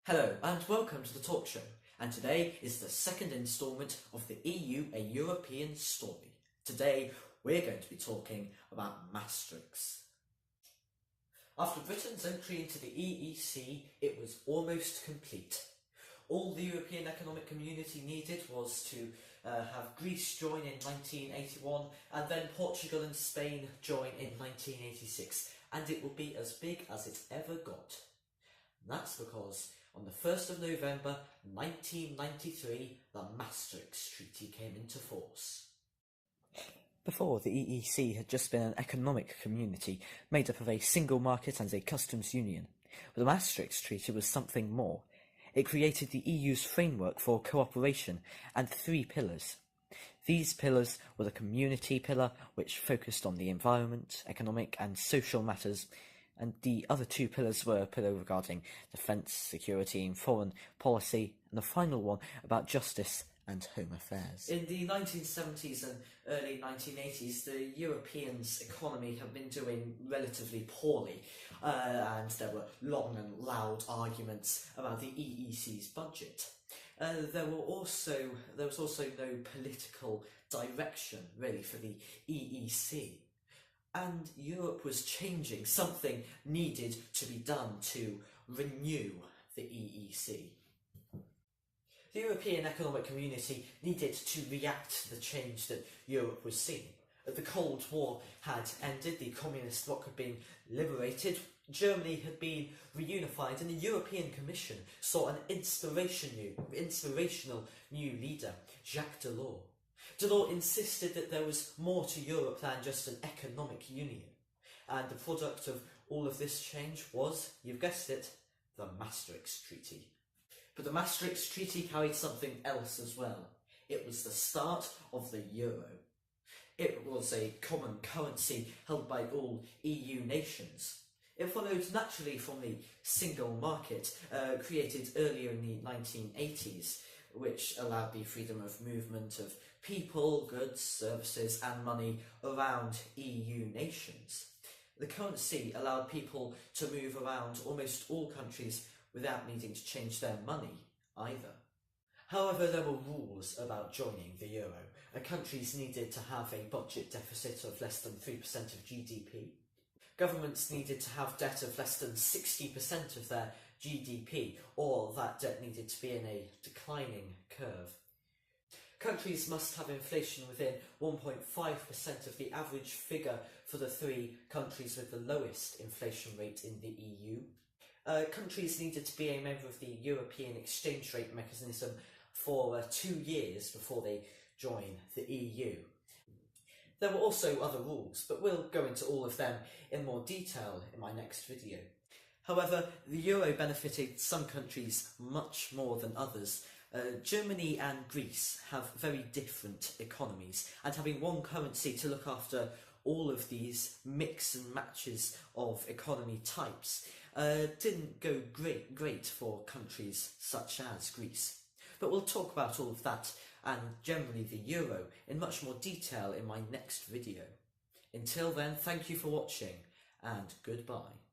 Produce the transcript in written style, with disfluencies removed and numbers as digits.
Hello and welcome to the talk show, and today is the second instalment of the EU A European Story. Today we're going to be talking about Maastricht. After Britain's entry into the EEC, it was almost complete. All the European Economic Community needed was to have Greece join in 1981 and then Portugal and Spain join in 1986, and it will be as big as it's ever got. And that's because on the 1st of November 1993, the Maastricht Treaty came into force. Before, the EEC had just been an economic community made up of a single market and a customs union. But the Maastricht Treaty was something more. It created the EU's framework for cooperation and 3 pillars. These pillars were the community pillar, which focused on the environment, economic and social matters, and the other 2 pillars were a pillar regarding defence, security and foreign policy, and the final one about justice and home affairs. In the 1970s and early 1980s, the Europeans' economy had been doing relatively poorly, and there were long and loud arguments about the EEC's budget. There was also no political direction, really, for the EEC. And Europe was changing. Something needed to be done to renew the EEC. The European Economic Community needed to react to the change that Europe was seeing. The Cold War had ended, the communist bloc had been liberated, Germany had been reunified, and the European Commission saw an inspirational new leader, Jacques Delors. Delors insisted that there was more to Europe than just an economic union, and the product of all of this change was, you've guessed it, the Maastricht Treaty. But the Maastricht Treaty carried something else as well. It was the start of the euro. It was a common currency held by all EU nations. It followed naturally from the single market created earlier in the 1980s, which allowed the freedom of movement of people, goods, services and money around EU nations. The currency allowed people to move around almost all countries without needing to change their money either. However, there were rules about joining the euro. Countries needed to have a budget deficit of less than 3% of GDP. Governments needed to have debt of less than 60% of their GDP, or that debt needed to be in a declining curve. Countries must have inflation within 1.5% of the average figure for the 3 countries with the lowest inflation rate in the EU. Countries needed to be a member of the European exchange rate mechanism for 2 years before they join the EU. There were also other rules, but we'll go into all of them in more detail in my next video. However, the euro benefited some countries much more than others. Germany and Greece have very different economies, and having one currency to look after all of these mix and matches of economy types didn't go great for countries such as Greece. But we'll talk about all of that and generally the euro in much more detail in my next video. Until then, thank you for watching and goodbye.